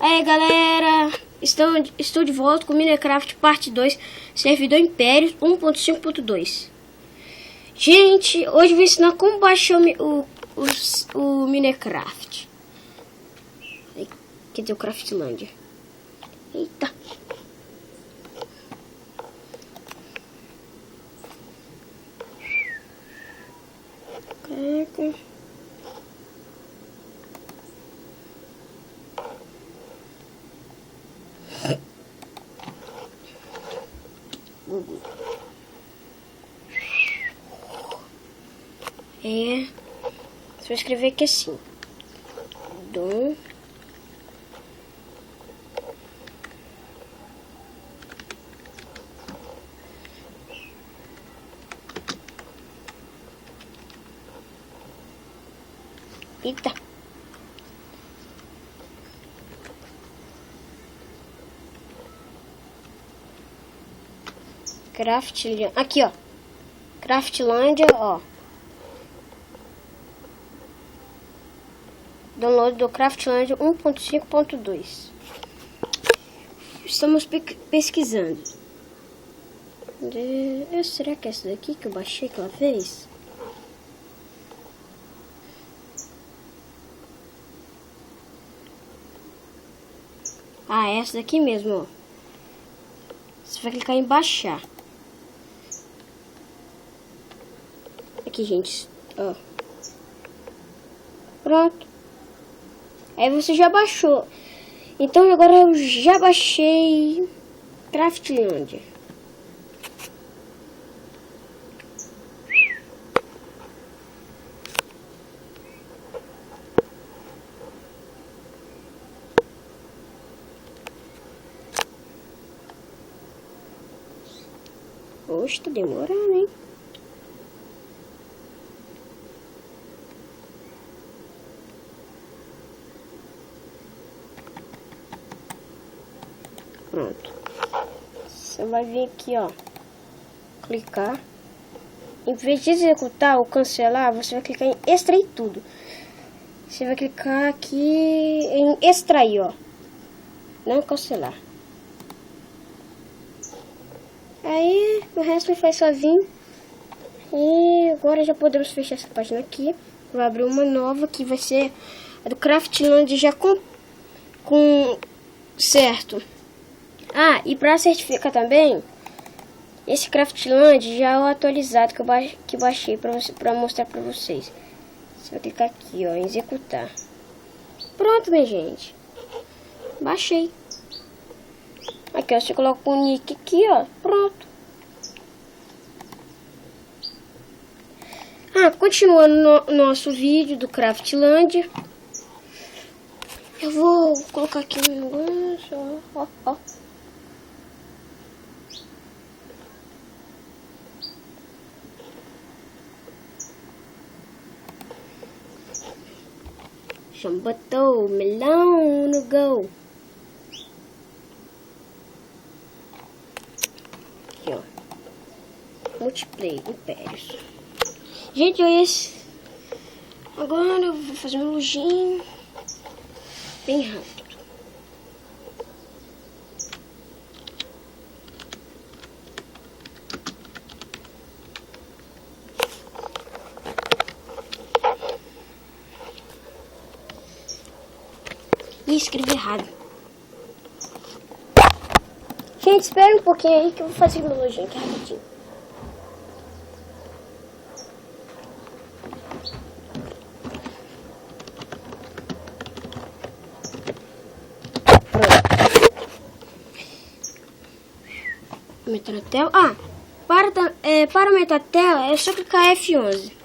Aí galera, estou de volta com Minecraft parte 2, servidor Impérios 1.5.2. Gente, hoje eu vou ensinar como baixar o Minecraft. Cadê o Craftlândia? Eita. Caraca. Você vai escrever aqui assim. Dom. Eita. Craftlândia. Aqui, ó. Craftlândia, ó. Download do Craftlândia 1.5.2. Estamos pesquisando. Será que é essa daqui que eu baixei aquela vez? Ah, é essa daqui mesmo, ó. Você vai clicar em baixar. Aqui, gente, ó. Pronto. Aí você já baixou. Então agora eu já baixei Craftlândia. Oxe, tá demorando, hein? Pronto. Você vai vir aqui, ó. Clicar. Em vez de executar ou cancelar, você vai clicar em extrair tudo. Você vai clicar aqui em extrair, ó. Não cancelar. Aí o resto faz sozinho. E agora já podemos fechar essa página aqui. Vou abrir uma nova que vai ser a do Craftlândia já com certo. Ah, e para certificar também, esse Craftlândia já é o atualizado que baixei para mostrar para vocês. Você vai clicar aqui, ó, em executar. Pronto, minha gente. Baixei. Aqui, ó, você coloca o nick aqui, ó. Pronto. Ah, continuando no nosso vídeo do Craftlândia. Eu vou colocar aqui um negócio, ó. Botou melão no go. Aqui, ó. Multiplayer, Impérios. Gente, agora eu vou fazer um lojinho bem rápido. Ih, escrevi errado. Gente, espera um pouquinho aí que eu vou fazer meu lojinho aqui rapidinho. Aumentar a tela. Ah, para aumentar a tela é só clicar F11.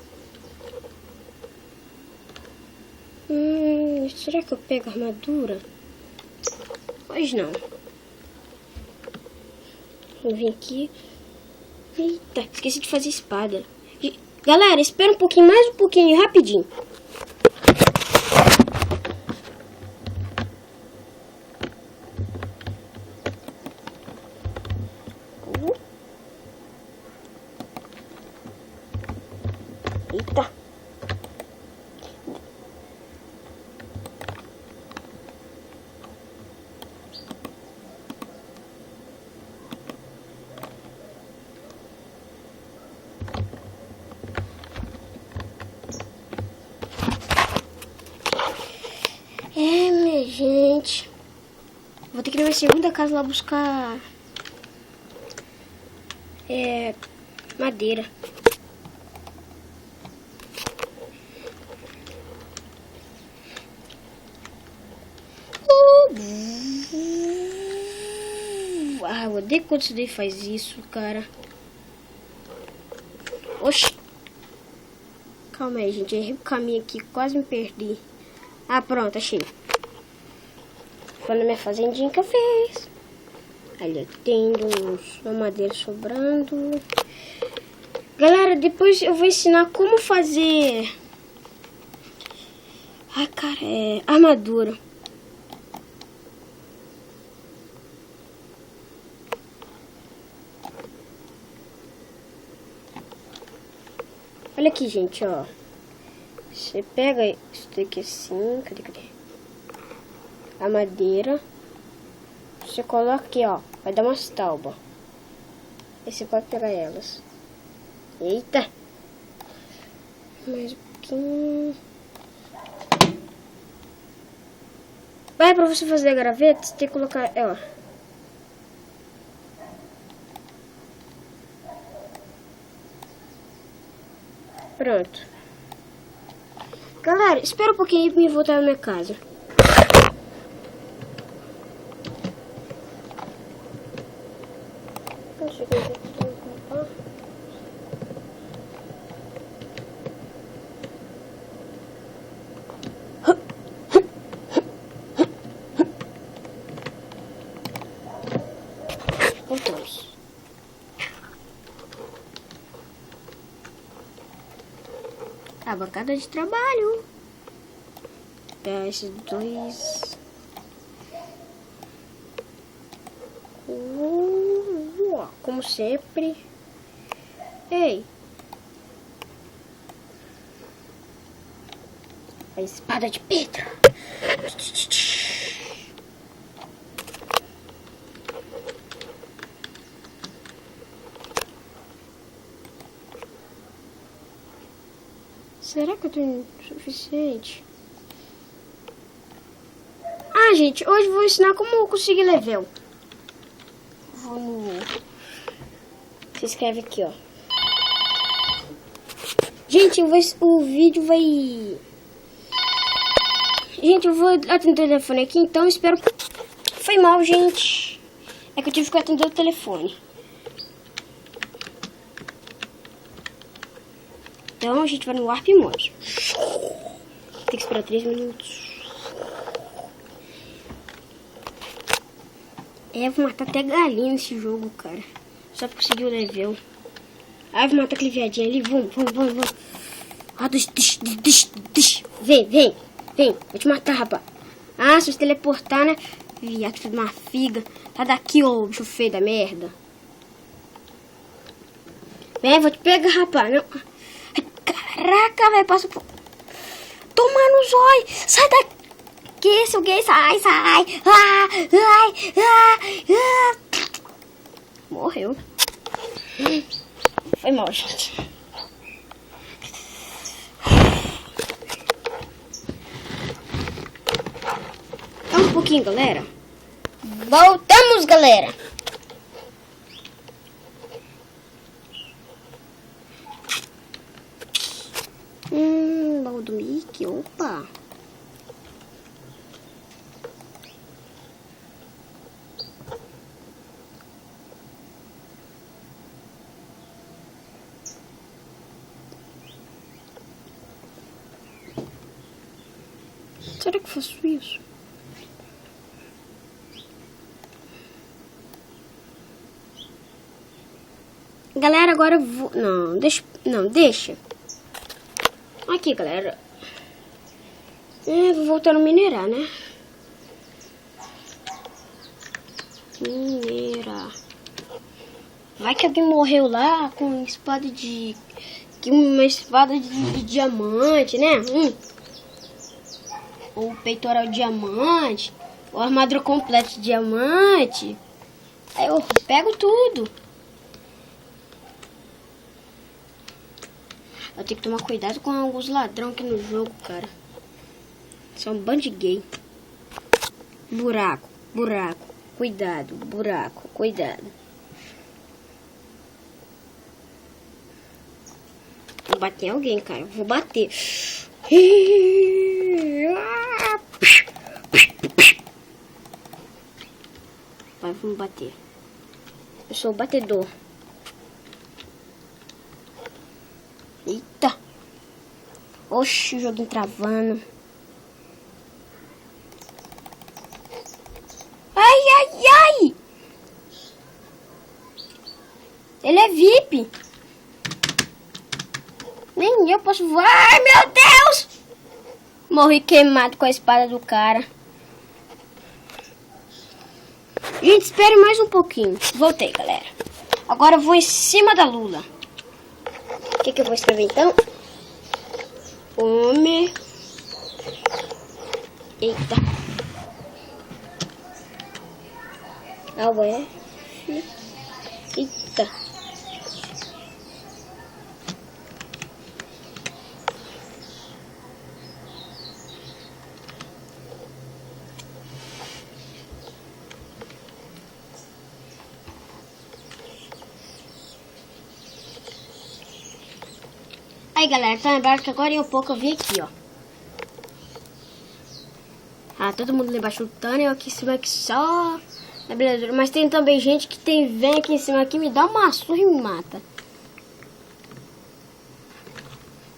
Será que eu pego a armadura? Pois não. Vou vir aqui. Eita, esqueci de fazer espada. Galera, espera um pouquinho, mais um pouquinho, rapidinho. Eita. gente. Vou ter que ir na minha segunda casa lá buscar madeira. Ah, eu odeio quando isso daí faz isso, cara. Oxi. Calma aí, gente. Errei o caminho aqui. Quase me perdi. Ah, pronto. Achei. Foi na minha fazendinha que eu fiz. Ali tem uma madeira sobrando. Galera, depois eu vou ensinar como fazer... Ai, cara, armadura. Olha aqui, gente, ó. Você pega isso daqui assim, cadê? A madeira. Você coloca aqui, ó. Vai dar umas taubas. Aí você pode pegar elas. Eita! Mais um pouquinho. Vai, pra você fazer a graveta, você tem que colocar, ó. Pronto. Galera, espera um pouquinho pra me voltar na minha casa. Voltamos. A bancada de trabalho. Pegar esses dois. Como sempre. Ei. A espada de pedra. Será que eu tenho o suficiente? Ah, gente, hoje eu vou ensinar como eu conseguir level. Se inscreve aqui, ó. Gente, o vídeo vai... Gente, eu vou atender o telefone aqui, então espero... Foi mal, gente. É que eu tive que atender o telefone. Então a gente vai no Warp Mode. Tem que esperar 3 minutos. Vou matar até galinha nesse jogo, cara. Só pra conseguir o level. Ai, vou matar aquele viadinho ali. Vamos. Ah, Vem. Vou te matar, rapaz. Ah, se você teleportar, né? Viado, filho de uma figa. Tá daqui, ô bicho feio da merda. Vem, vou te pegar, rapaz. Não. Caraca, velho, passa por... Toma no zóio. Sai daqui, seu gay. Sai. Morreu. Foi mal, gente. Calma um pouquinho, galera. Voltamos, galera. Baú do Mickey, opa. Será que eu faço isso? Galera, agora eu vou... Não, deixa. Aqui, galera. Vou voltar a minerar, né? Minerar. Vai que alguém morreu lá com uma espada de... Uma espada de diamante, né? Ou peitoral de diamante. Ou armadura completa de diamante. Aí eu pego tudo. Eu tenho que tomar cuidado com alguns ladrões aqui no jogo, cara. São um bando de gay. Buraco, buraco. Cuidado, buraco, cuidado. Vou bater em alguém, cara. Vou bater. Vai, vamos bater. Eu sou o batedor. Eita. Oxi, o joguinho travando. Ai, ai, ai. Ele é VIP. Nem eu posso voar. Ai, meu Deus. Morri queimado com a espada do cara. Gente, espere mais um pouquinho. Voltei, galera. Agora eu vou em cima da Lula. O que eu vou escrever então? Homem. Eita. Eita. Aí, galera, tá lembrado que agora em um pouco eu vim aqui, ó. Ah, todo mundo lá embaixo lutando, eu aqui em cima aqui só na beleza. Mas tem também gente que vem aqui em cima aqui, me dá uma surra e me mata.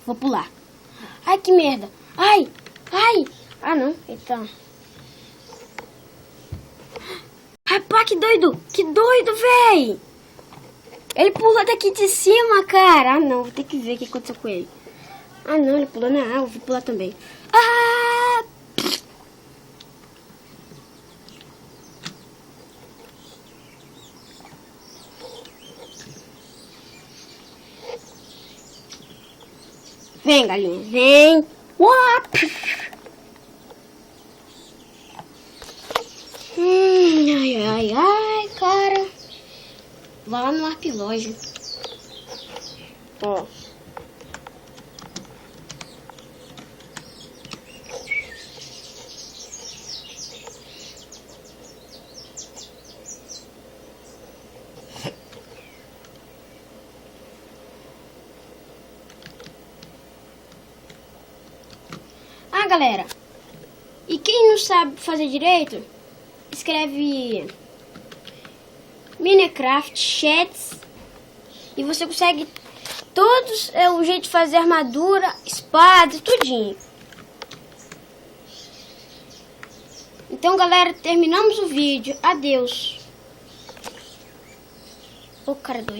Vou pular. Ai, que merda. Ai, ai. Ah, não. Então. Rapaz, que doido. Que doido, véi. Ele pulou daqui de cima, cara. Ah, não. Vou ter que ver o que aconteceu com ele. Ah, não. Ele pulou na água. Vou pular também. Ah! Vem, galinha. Vem. Uap! Ai, ai, ai, cara. Vou lá no Arpilógio. Ó. Ah, galera. E quem não sabe fazer direito, escreve Minecraft Chats e você consegue todos o jeito de fazer armadura, espada, tudinho. Então, galera, terminamos o vídeo. Adeus. Ô, cara doido.